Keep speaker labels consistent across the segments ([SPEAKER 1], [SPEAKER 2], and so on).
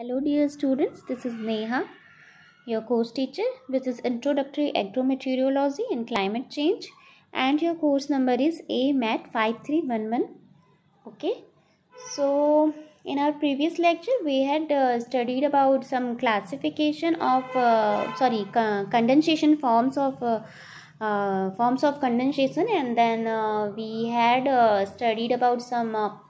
[SPEAKER 1] Hello dear students, this is Neha, your course teacher, which is Introductory Agrometeorology and Climate Change, and your course number is AMAT 5311. Okay, so in our previous lecture we had studied about some classification of condensation forms of condensation, and then we had studied about some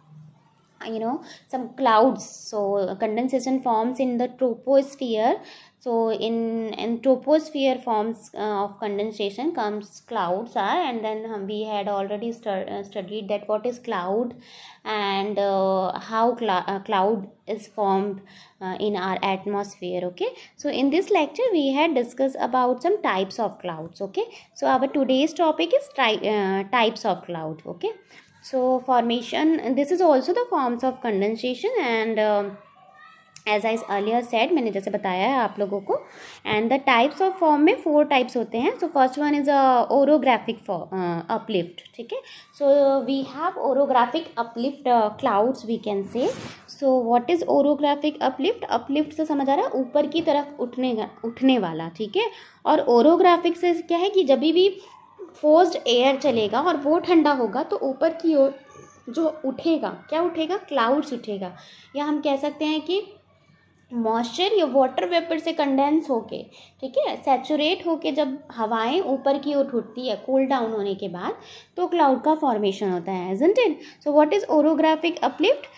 [SPEAKER 1] clouds. So condensation forms in the troposphere. So in troposphere forms of condensation comes clouds are, and then we had already studied that what is cloud and how cloud is formed in our atmosphere. Okay, so in this lecture we had discussed about some types of clouds. Okay, so our today's topic is types of cloud. Okay, so formation, this is also the forms of condensation, and as I earlier said, मैंने जैसे बताया है आप लोगों को. And the types of form में 4 types होते हैं. So first one is orographic uplift. ठीक है, so we have orographic uplift clouds we can say. So what is orographic uplift? Uplift से समझ आ रहा है ऊपर की तरफ उठने वाला. ठीक है, और ओरोग्राफिक से क्या है कि जब भी फोर्स्ड एयर चलेगा और वो ठंडा होगा तो ऊपर की ओर जो उठेगा, क्या उठेगा? क्लाउड्स उठेगा. या हम कह सकते हैं कि मॉइस्चर या वाटर वेपर से कंडेंस होके, ठीक है, सैचुरेट होके जब हवाएं ऊपर की ओर उठती है कूल डाउन होने के बाद, तो क्लाउड का फॉर्मेशन होता है. isn't it? So what is orographic uplift?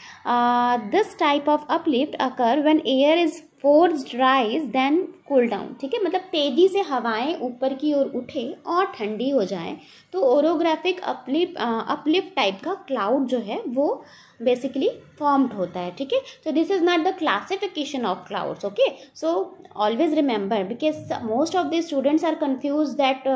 [SPEAKER 1] This type of uplift occur when air is forced rise then cool down. ठीक है, मतलब तेजी से हवाएं ऊपर की ओर उठे और ठंडी हो जाए तो ओरोग्राफिक अपलिफ्ट टाइप का क्लाउड जो है वो बेसिकली फॉर्म्ड होता है. ठीक है, so this is not the classification of clouds. Okay, so always remember, because most of the students are confuse that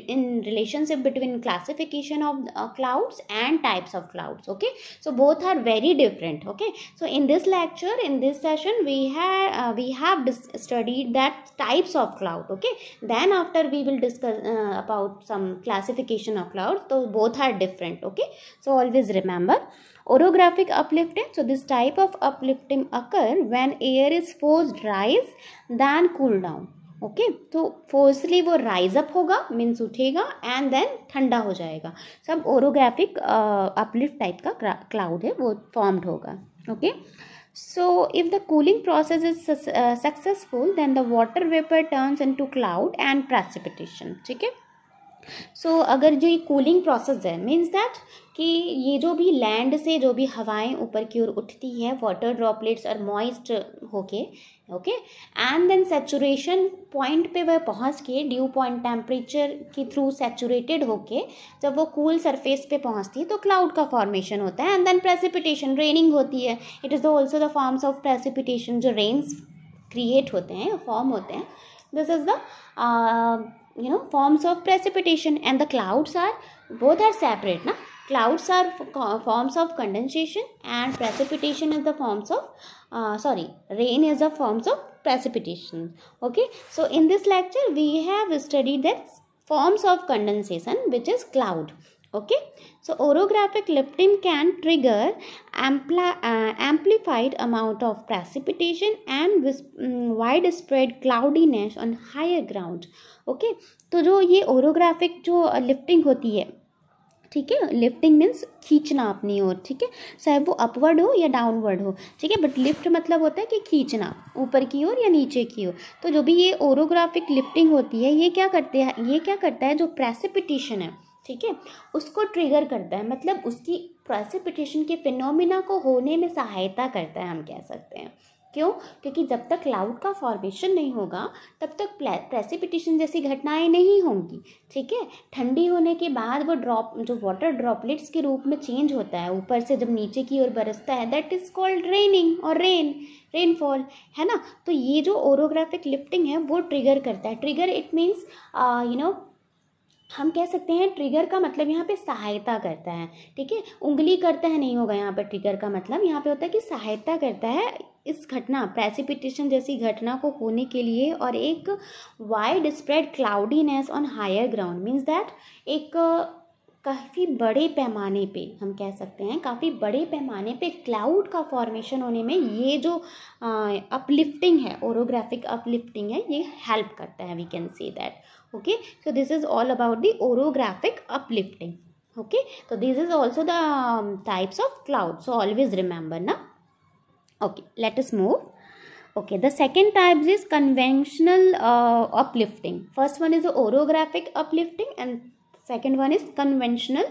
[SPEAKER 1] in relationship between classification of clouds and types of clouds. Okay, so both are very different. Okay, so in this lecture, in this session, we have studied that types of cloud. Okay, then after we will discuss about some classification of clouds. So both are different. Okay, so always remember orographic uplifting. So this type of uplifting occur when air is forced rise then cool down. Okay, तो forcefully वो rise up होगा, means उठेगा, and then ठंडा हो जाएगा. सब orographic uplift type का cloud है वो फॉर्म्ड होगा. Okay, so if the cooling process is successful then the water vapour turns into cloud and precipitation. ठीक है, सो अगर जो ये कूलिंग प्रोसेस है, मीन्स दैट कि ये जो भी लैंड से जो भी हवाएं ऊपर की ओर उठती है वाटर ड्रॉपलेट्स और मॉइस्ट होके, okay, and then saturation point पे वह पहुंच के ड्यू पॉइंट टेम्परेचर के थ्रू सैचुरेटेड होके जब वो कूल सरफेस पे पहुंचती है तो क्लाउड का फॉर्मेशन होता है. एंड देन प्रेसिपिटेशन, रेनिंग होती है. It is also the forms of precipitation, जो रेन्स क्रिएट होते हैं, फॉर्म होते हैं. This is the forms of precipitation, and the clouds are both are separate na. Clouds are forms of condensation and precipitation is the forms of rain is the forms of precipitation. Okay, so in this lecture we have studied that forms of condensation which is cloud. Okay, so orographic lifting can trigger amplified amount of precipitation and widespread cloudiness on higher ground. Okay, तो जो ये orographic जो lifting होती है, ठीक है, lifting means खींचना अपनी ओर. ठीक है, चाहे वो अपवर्ड हो या डाउनवर्ड हो. ठीक है, बट लिफ्ट मतलब होता है कि खींचना ऊपर की ओर या नीचे की ओर. तो जो भी ये ओरोग्राफिक लिफ्टिंग होती है ये क्या करता है जो प्रेसिपिटेशन है, ठीक है, उसको ट्रिगर करता है. मतलब उसकी प्रेसिपिटेशन के फिनोमिना को होने में सहायता करता है, हम कह सकते हैं. क्यों? क्योंकि जब तक क्लाउड का फॉर्मेशन नहीं होगा तब तक प्रेसिपिटेशन जैसी घटनाएं नहीं होंगी. ठीक है, ठंडी होने के बाद वो जो वाटर ड्रॉपलेट्स के रूप में चेंज होता है ऊपर से जब नीचे की ओर बरसता है, दैट इज कॉल्ड रेनिंग और रेनफॉल, है ना. तो ये जो ओरोग्राफिक लिफ्टिंग है वो ट्रिगर करता है. ट्रिगर इट मीन्स हम कह सकते हैं ट्रिगर का मतलब यहाँ पे सहायता करता है. ठीक है, उंगली करता है नहीं होगा यहाँ पर. ट्रिगर का मतलब यहाँ पे होता है कि सहायता करता है इस घटना प्रेसिपिटेशन जैसी घटना को होने के लिए. और एक wide spread cloudiness on higher ground means that एक काफ़ी बड़े पैमाने पे, हम कह सकते हैं काफ़ी बड़े पैमाने पे क्लाउड का फॉर्मेशन होने में ये जो अपलिफ्टिंग है, ओरोग्राफिक अपलिफ्टिंग है, ये हेल्प करता है, we can say that. Okay, so this is all about the orographic uplifting. okay, so this is also the types of cloud, so always remember na. Okay, let us move. Okay, the second type is conventional uplifting. First one is the orographic uplifting and second one is conventional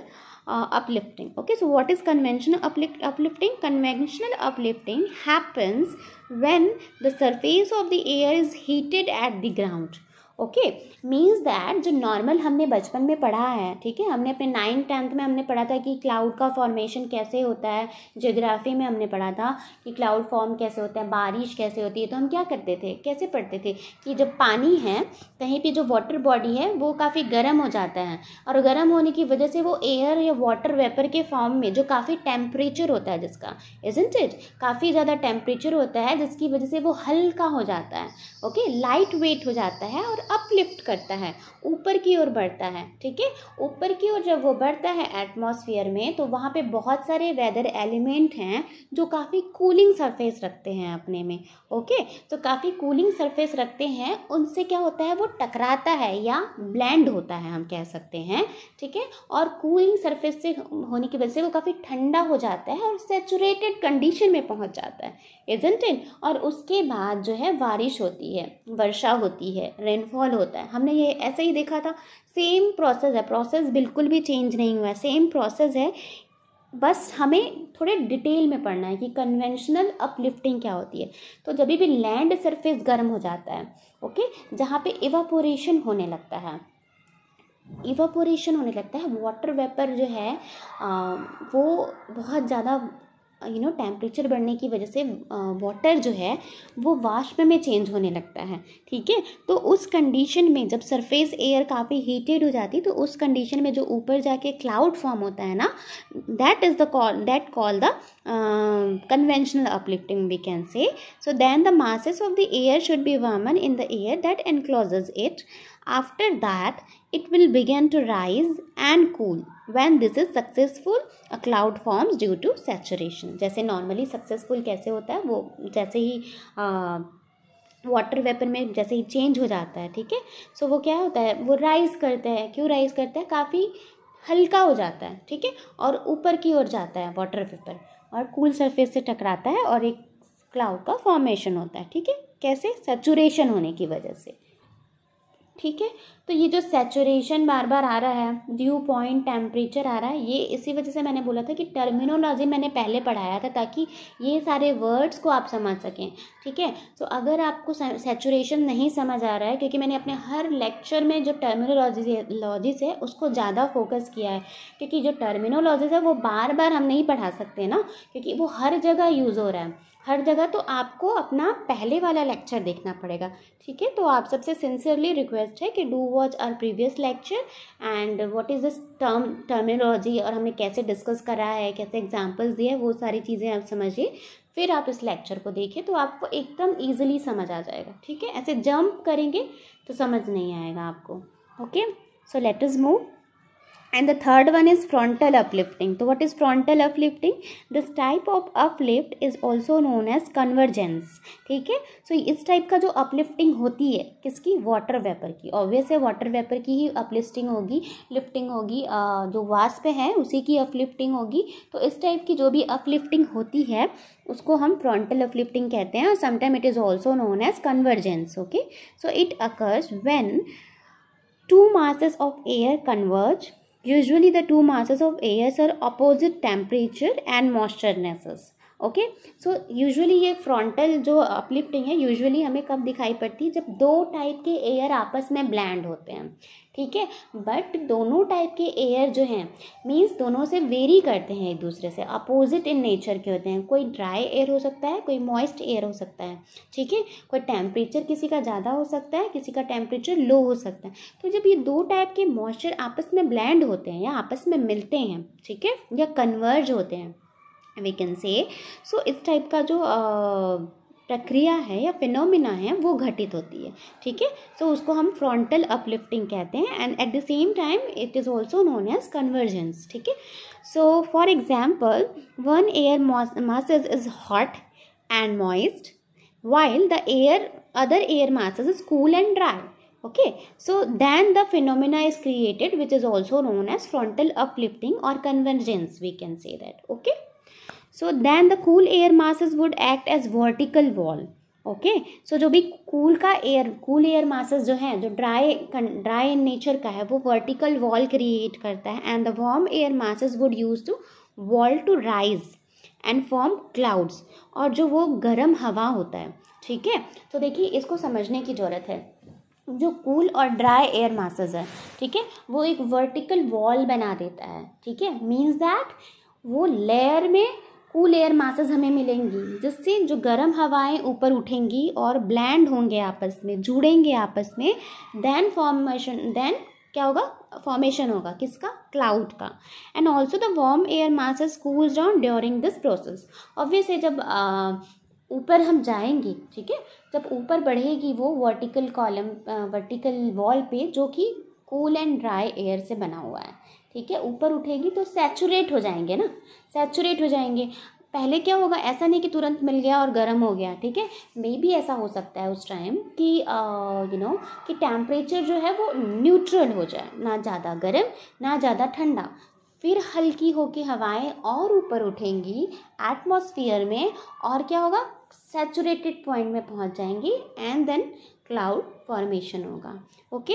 [SPEAKER 1] uplifting. Okay, so what is conventional uplifting? Conventional uplifting happens when the surface of the air is heated at the ground. Okay, means that जो normal हमने बचपन में पढ़ा है, ठीक है, हमने अपने 9th-10th में हमने पढ़ा था कि क्लाउड का फॉर्मेशन कैसे होता है, ज्योग्राफी में हमने पढ़ा था कि क्लाउड फॉर्म कैसे होता है, बारिश कैसे होती है। तो हम क्या करते थे, कैसे पढ़ते थे कि जब पानी है कहीं पे, जो वाटर बॉडी है वो काफ़ी गर्म हो जाता है, और गर्म होने की वजह से वो एयर या वाटर वेपर के फॉर्म में जो काफ़ी टेम्परेचर होता है जिसका, इजंट इट, काफ़ी ज़्यादा टेम्परेचर होता है, जिसकी वजह से वो हल्का हो जाता है, ओके, लाइट वेट हो जाता है और अपलिफ्ट करता है, ऊपर की ओर बढ़ता है। ठीक है, ऊपर की ओर जब वो बढ़ता है एटमॉस्फेयर में, तो वहाँ पे बहुत सारे वेदर एलिमेंट हैं जो काफ़ी कूलिंग सरफेस रखते हैं अपने में। ओके, तो काफ़ी कूलिंग सरफेस रखते हैं, उनसे क्या होता है, वो टकराता है या ब्लेंड होता है, हम कह सकते हैं। ठीक है, और कूलिंग सरफेस से होने की वजह से वो काफ़ी ठंडा हो जाता है और सैचुरेटेड कंडीशन में पहुँच जाता है, इजंट इट। और उसके बाद जो है बारिश होती है, वर्षा होती है, रेनफॉल होता है। हमने ये ऐसे ही देखा था, सेम प्रोसेस है, प्रोसेस बिल्कुल भी चेंज नहीं हुआ है, सेम प्रोसेस है, बस हमें थोड़े डिटेल में पढ़ना है कि कन्वेंशनल अपलिफ्टिंग क्या होती है। तो जब भी लैंड सरफेस गर्म हो जाता है, ओके, जहाँ पे इवापोरेशन होने लगता है, इवापोरेशन होने लगता है, वाटर वेपर जो है वो बहुत ज़्यादा टेम्परेचर बढ़ने की वजह से वाटर जो है वो वाष्प में चेंज होने लगता है। ठीक है, तो उस कंडीशन में जब सरफेस एयर काफ़ी हीटेड हो जाती है, तो उस कंडीशन में जो ऊपर जाके क्लाउड फॉर्म होता है ना, that is the call the conventional uplifting, we can say. So then the masses of the air should be warmer in the air that encloses it. After that it will begin to rise and cool. When this is successful, a cloud forms due to saturation. जैसे normally successful कैसे होता है, वो जैसे ही water vapour में जैसे ही change हो जाता है, ठीक है, सो वो क्या होता है, वो राइज करता है। क्यों राइज करता है, काफ़ी हल्का हो जाता है, ठीक है, और ऊपर की ओर जाता है वाटर वेपर, और कूल सरफेस से टकराता है और एक क्लाउड का फॉर्मेशन होता है। ठीक है, कैसे, सैचुरेशन होने की वजह से। ठीक है, तो ये जो सैचुरेशन बार बार आ रहा है, ड्यू पॉइंट टेम्परेचर आ रहा है, ये इसी वजह से मैंने बोला था कि टर्मिनोलॉजी मैंने पहले पढ़ाया था, ताकि ये सारे वर्ड्स को आप समझ सकें। ठीक है, तो अगर आपको सैचुरेशन नहीं समझ आ रहा है, क्योंकि मैंने अपने हर लेक्चर में जो टर्मिनोलॉजीज है उसको ज़्यादा फोकस किया है, क्योंकि जो टर्मिनोलॉजीज है वो बार बार हम नहीं पढ़ा सकते ना, क्योंकि वो हर जगह यूज़ हो रहा है, हर जगह। तो आपको अपना पहले वाला लेक्चर देखना पड़ेगा। ठीक है, तो आप सबसे सिंसियरली रिक्वेस्ट है कि do watch our previous lecture and what is this terminology, और हमने कैसे डिस्कस करा है, कैसे एग्जांपल्स दिए, वो सारी चीज़ें आप समझिए, फिर आप इस लेक्चर को देखिए, तो आपको एकदम ईजिली समझ आ जाएगा। ठीक है, ऐसे जंप करेंगे तो समझ नहीं आएगा आपको। Okay, so let us move. And the third one is frontal uplifting. So what is frontal uplifting? This type of uplift is also known as convergence. ठीक है, so इस टाइप का जो uplifting होती है, किसकी, वाटर वेपर की, obvious है वाटर वेपर की ही uplifting होगी, लिफ्टिंग होगी, जो वाष्प है उसी की uplifting होगी। तो इस टाइप की जो भी uplifting होती है उसको हम frontal uplifting कहते हैं, और sometime it is also known as convergence. Okay, so it occurs when two masses of air converge. Usually the two masses of air are opposite temperature and moisturenesses. Okay, so usually ये frontal जो uplifting है usually हमें कब दिखाई पड़ती है, जब दो टाइप के एयर आपस में ब्लेंड होते हैं। ठीक है, बट दोनों टाइप के एयर जो हैं मीन्स दोनों से वेरी करते हैं, एक दूसरे से अपोजिट इन नेचर के होते हैं। कोई ड्राई एयर हो सकता है, कोई मॉइस्ट एयर हो सकता है। ठीक है, कोई टेम्परेचर किसी का ज़्यादा हो सकता है, किसी का टेम्परेचर लो हो सकता है। तो जब ये दो टाइप के मॉइस्चर आपस में ब्लेंड होते हैं या आपस में मिलते हैं, ठीक है, या कन्वर्ज होते हैं, वी कैन से, सो इस टाइप का जो प्रक्रिया है या फिनोमिना है वो घटित होती है, ठीक है। सो उसको हम फ्रंटल अपलिफ्टिंग कहते हैं, and at the same time it is also known as convergence, ठीक है। So for example, one air masses is hot and moist while the other air masses is cool and dry. Okay, so then the phenomena is created which is also known as frontal uplifting or convergence, we can say that. Okay, so then the cool air masses would act as vertical wall. Okay, so जो भी cool air masses जो है, जो dry in nature का है, वो vertical wall create करता है, and the warm air masses would use to wall to rise and form clouds, और जो वो गर्म हवा होता है, ठीक है। तो देखिए इसको समझने की ज़रूरत है। जो कूल और ड्राई एयर मासेस है, ठीक है, वो एक वर्टिकल वॉल बना देता है, ठीक है। मीन्स दैट वो लेयर में कूल एयर मासेस हमें मिलेंगी, जिससे जो गर्म हवाएं ऊपर उठेंगी और ब्लेंड होंगे आपस में, जुड़ेंगे आपस में, देन क्या होगा, फॉर्मेशन होगा किसका, क्लाउड का। And also the warm air masses cools down during this process. Obviously जब ऊपर हम जाएंगे, ठीक है, जब ऊपर बढ़ेगी वो वर्टिकल वॉल पे, जो कि कूल एंड ड्राई एयर से बना हुआ है, ठीक है, ऊपर उठेगी तो सैचुरेट हो जाएंगे ना, सैचुरेट हो जाएंगे। पहले क्या होगा, ऐसा नहीं कि तुरंत मिल गया और गर्म हो गया, ठीक है। मे बी ऐसा हो सकता है उस टाइम कि कि टेम्परेचर जो है वो न्यूट्रल हो जाए, ना ज़्यादा गर्म ना ज़्यादा ठंडा। फिर हल्की होके हवाएं और ऊपर उठेंगी एटमॉस्फेयर में, और क्या होगा, सैचुरेटेड पॉइंट में पहुंच जाएंगी, एंड देन क्लाउड फॉर्मेशन होगा। Okay,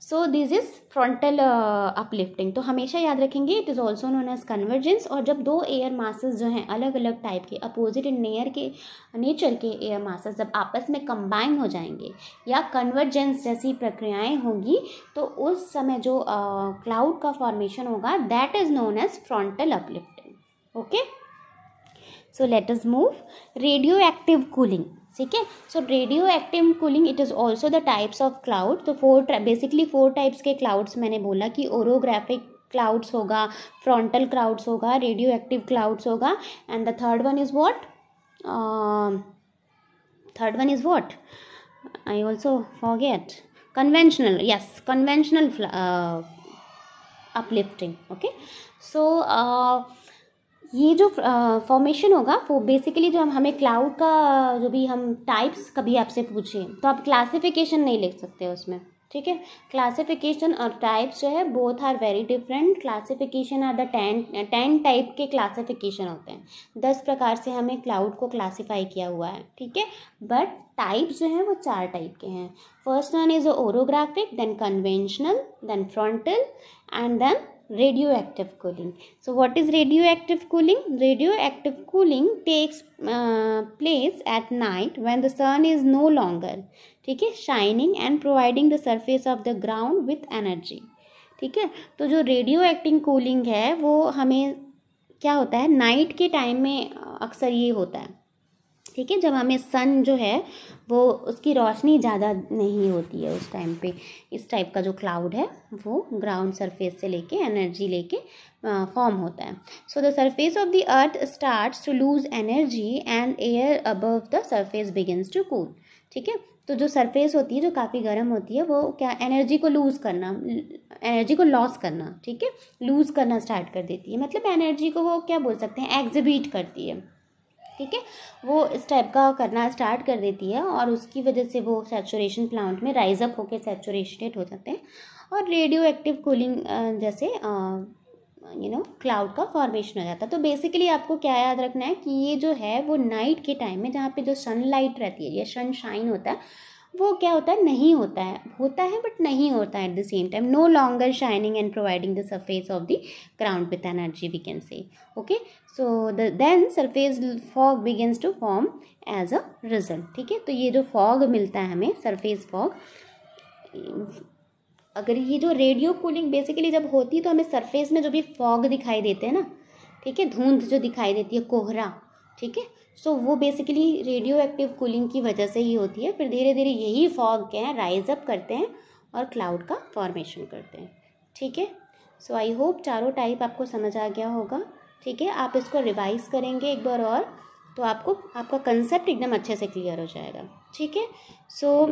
[SPEAKER 1] so this is frontal uplifting. तो हमेशा याद रखेंगे it is also known as convergence. और जब दो एयर मासेस जो हैं अलग अलग टाइप के, अपोजिट इन नेचर के एयर मासेस जब आपस में कंबाइन हो जाएंगे या कन्वर्जेंस जैसी प्रक्रियाएं होंगी, तो उस समय जो क्लाउड का फॉर्मेशन होगा, that is known as frontal uplifting. Okay, so let us move radio active cooling, ठीक है। So radio active cooling it is also the types of cloud. तो बेसिकली फोर टाइप्स के क्लाउड्स मैंने बोला कि orographic clouds होगा, frontal clouds होगा, radio active clouds होगा, and the third one is what I also forget, conventional, yes, conventional uplifting. Okay, so ये जो फॉर्मेशन होगा वो बेसिकली जो हमें क्लाउड का जो भी हम टाइप्स कभी आपसे पूछें तो आप क्लासिफिकेशन नहीं लिख सकते उसमें, ठीक है। क्लासिफिकेशन और टाइप्स जो है both are very different. Classification are the 10 type के क्लासिफिकेशन होते हैं, 10 प्रकार से हमें क्लाउड को क्लासीफाई किया हुआ है, ठीक है। बट टाइप्स जो हैं वो 4 टाइप के हैं। First one is orographic, then conventional, then frontal, and then radioactive cooling. So what is radioactive cooling? Radioactive cooling takes place at night when the sun is no longer, ठीक है, shining and providing the surface of the ground with energy, ठीक है। तो जो radio active cooling है वो हमें क्या होता है, नाइट के टाइम में अक्सर ये होता है, ठीक है, जब हमें सन जो है वो उसकी रोशनी ज़्यादा नहीं होती है उस टाइम पे, इस टाइप का जो क्लाउड है वो ग्राउंड सरफेस से लेके एनर्जी लेके फॉर्म होता है। So the surface of the earth starts to lose energy and air above the surface begins to cool, ठीक है। तो जो सरफेस होती है जो काफ़ी गर्म होती है वो क्या, एनर्जी को लॉस करना, ठीक है, लूज़ करना स्टार्ट कर देती है। मतलब एनर्जी को वो क्या बोल सकते हैं, एग्जिबिट करती है, ठीक है, वो इस टाइप का करना स्टार्ट कर देती है, और उसकी वजह से वो सैचुरेशन प्लांट में राइज अप होकर सैचुरेटेड हो जाते हैं, और रेडियो एक्टिव कूलिंग जैसे क्लाउड का फॉर्मेशन हो जाता है। तो बेसिकली आपको क्या याद रखना है कि ये जो है वो नाइट के टाइम में जहाँ पे जो सनलाइट रहती है या सनशाइन होता है वो क्या होता है, नहीं होता है बट नहीं होता है at the same time, no longer shining and providing the surface of the ground with energy, we can say. Okay, so then surface fog begins to form as a result, ठीक है। तो ये जो fog मिलता है हमें, surface fog, अगर ये जो रेडियो कूलिंग बेसिकली जब होती है तो हमें सरफेस में जो भी फॉग दिखाई देते हैं ना, ठीक है, धुंध जो दिखाई देती है, कोहरा, ठीक है, सो वो बेसिकली रेडियो एक्टिव कूलिंग की वजह से ही होती है। फिर धीरे धीरे यही फॉग क्या है, राइज अप करते हैं और क्लाउड का फॉर्मेशन करते हैं, ठीक है। सो आई होप चारों टाइप आपको समझ आ गया होगा, ठीक है। आप इसको रिवाइज करेंगे एक बार और तो आपको आपका कंसेप्ट एकदम अच्छे से क्लियर हो जाएगा, ठीक है। So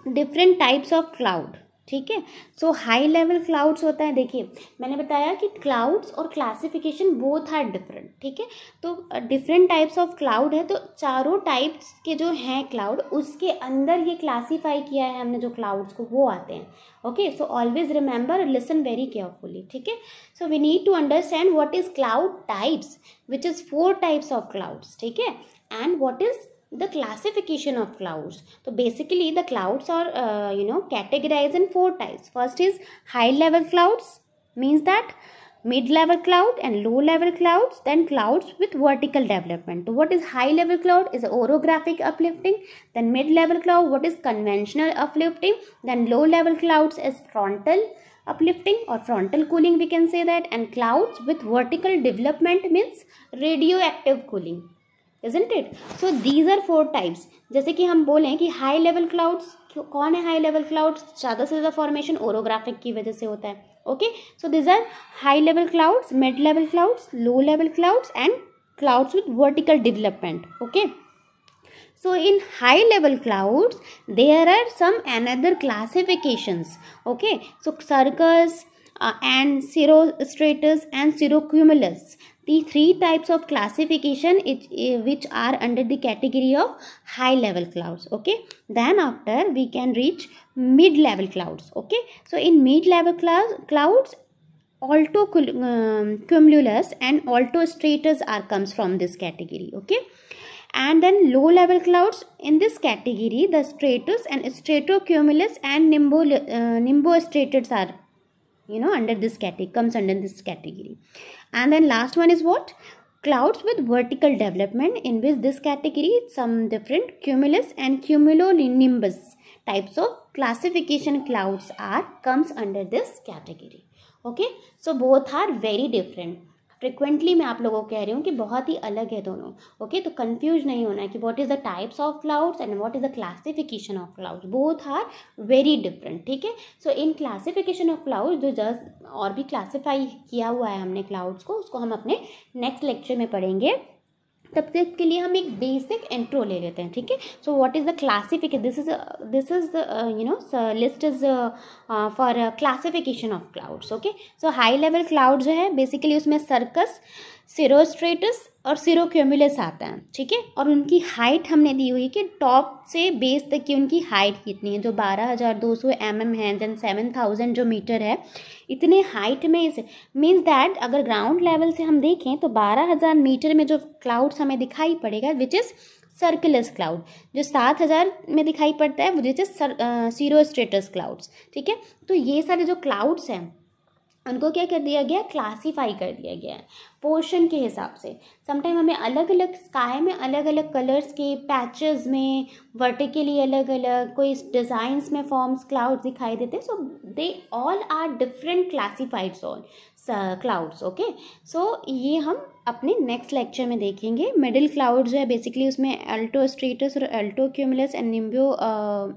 [SPEAKER 1] different types of cloud, ठीक है। सो हाई लेवल क्लाउड्स होता है, देखिए मैंने बताया कि क्लाउड्स और क्लासिफिकेशन बोथ आर डिफरेंट, ठीक है। तो डिफरेंट टाइप्स ऑफ क्लाउड है, तो चारों टाइप्स के जो हैं क्लाउड उसके अंदर ये क्लासीफाई किया है हमने जो क्लाउड्स को, वो आते हैं। Okay, so always remember, listen very carefully, ठीक है। So we need to understand what is cloud types, which is 4 types of clouds, ठीक है, and what is the classification of clouds. So basically the clouds are categorized in 4 types. First is high level clouds, means that mid level cloud and low level clouds, then clouds with vertical development. So what is high level cloud is orographic uplifting, then mid level cloud what is conventional uplifting, then low level clouds is frontal uplifting or frontal cooling, we can say that, and clouds with vertical development means radioactive cooling, isn't it? So these are 4 types. जैसे कि हम बोलें कि high level clouds, कौन है high level clouds? ज़्यादा से ज़्यादा फॉर्मेशन ओरोग्राफिक की वजह से होता है। Okay, so this are high level clouds, mid level clouds, low level clouds and clouds with vertical development. Okay, so in high level clouds there are some another classifications. Okay, so cirrus and cirrostratus and cirrocumulus, the 3 types of classification which are under the category of high level clouds. Okay, then after we can reach mid level clouds. Okay, so in mid level clouds cumulus and altostratus are comes from this category. Okay, and then low level clouds in this category, the stratus and stratocumulus and nimbostratus are under this category, comes under this category. And then last one is what? Clouds with vertical development, in which this category some different cumulus and cumulonimbus types of classification clouds are comes under this category. Okay, so both are very different. Frequently मैं आप लोगों को कह रही हूँ कि बहुत ही अलग है दोनों। ओके, तो कंफ्यूज नहीं होना है कि what is the types of clouds and what is the classification of clouds, both are very different, ठीक है। So in classification of clouds जो जस्ट और भी क्लासीफाई किया हुआ है हमने क्लाउड्स को, उसको हम अपने नेक्स्ट लेक्चर में पढ़ेंगे। तब तक के लिए हम एक बेसिक इंट्रो ले लेते हैं, ठीक है। So what is the classification, this is the list is for classification of clouds. Okay, so high level cloud जो है बेसिकली उसमें सर्कस, सिरोस्ट्रेटस और सिरोक्यूमुलस आता है, ठीक है। और उनकी हाइट हमने दी हुई है कि टॉप से बेस तक की उनकी हाइट कितनी है, जो 12,200 mm है, देन 7,000 जो मीटर है, इतने हाइट में इस मीन्स दैट अगर ग्राउंड लेवल से हम देखें तो 12,000 मीटर में जो क्लाउड्स हमें दिखाई पड़ेगा विच इज़ सर्कुलस क्लाउड, जो 7,000 में दिखाई पड़ता है विच इज़ सीरोस्ट्रेटस क्लाउड्स, ठीक है। तो ये सारे जो क्लाउड्स हैं उनको क्या कर दिया गया, क्लासीफाई कर दिया गया है पोर्शन के हिसाब से। समटाइम हमें अलग अलग स्काई में अलग अलग कलर्स के पैचेस में वर्टिकली अलग अलग कोई डिज़ाइंस में फॉर्म्स क्लाउड्स दिखाई देते हैं। So they all are different classified all clouds. Okay, so ये हम अपने नेक्स्ट लेक्चर में देखेंगे। मिडिल क्लाउड जो है बेसिकली उसमें अल्टोस्ट्रेटस और अल्टोक्यूमुलस एंड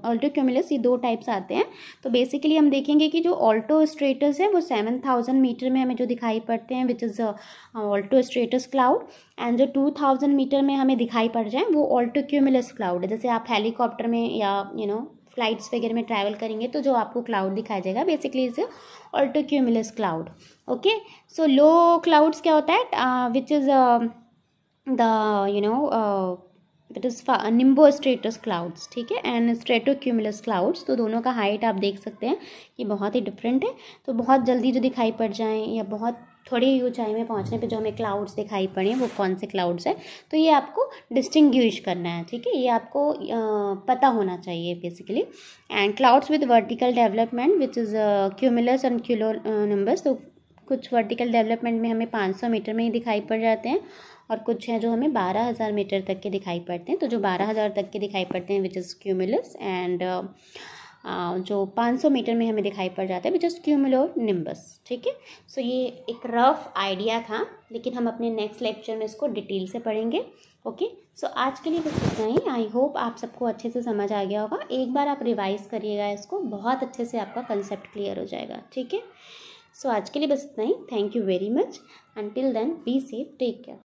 [SPEAKER 1] अल्टोक्यूमुलस, ये 2 टाइप्स आते हैं। तो बेसिकली हम देखेंगे कि जो अल्टोस्ट्रेटस है वो 7,000 मीटर में हमें जो दिखाई पड़ते हैं विच इज़ अल्टोस्ट्रेटस क्लाउड, एंड जो 2,000 मीटर में हमें दिखाई पड़ जाए वो अल्टोक्यूमुलस क्लाउड है। जैसे आप हेलीकॉप्टर में या फ्लाइट्स वगैरह में ट्रैवल करेंगे तो जो आपको क्लाउड दिखाया जाएगा basically is altocumulus cloud. Okay, so low clouds क्या होता है which is that is nimbostratus clouds, ठीक है, एंड स्ट्रेटोक्यूमुलस क्लाउड्स। तो दोनों का हाइट आप देख सकते हैं कि बहुत ही डिफरेंट है। तो बहुत जल्दी जो दिखाई पड़ जाएँ या बहुत थोड़ी ऊंचाई में पहुंचने पे जो हमें क्लाउड्स दिखाई पड़े वो कौन से क्लाउड्स हैं, तो ये आपको डिस्टिंग्विश करना है, ठीक है, ये आपको पता होना चाहिए basically. And clouds with vertical development which is cumulus and cumulonimbus, तो कुछ वर्टिकल डेवलपमेंट में हमें 500 मीटर में ही दिखाई पड़ जाते हैं और कुछ हैं जो हमें 12,000 मीटर तक के दिखाई पड़ते हैं। तो जो 12,000 तक के दिखाई पड़ते हैं विच इज़ क्यूमुलस, एंड जो 500 मीटर में हमें दिखाई पड़ जाता है विच इज़ क्यूमुलोनिम्बस, ठीक है। सो ये एक रफ आइडिया था, लेकिन हम अपने नेक्स्ट लेक्चर में इसको डिटेल से पढ़ेंगे। ओके, सो आज के लिए बस इतना ही। आई होप आप सबको अच्छे से समझ आ गया होगा। एक बार आप रिवाइज करिएगा इसको, बहुत अच्छे से आपका कंसेप्ट क्लियर हो जाएगा, ठीक है। सो आज के लिए बस इतना ही। Thank you very much. Until then be safe, take care.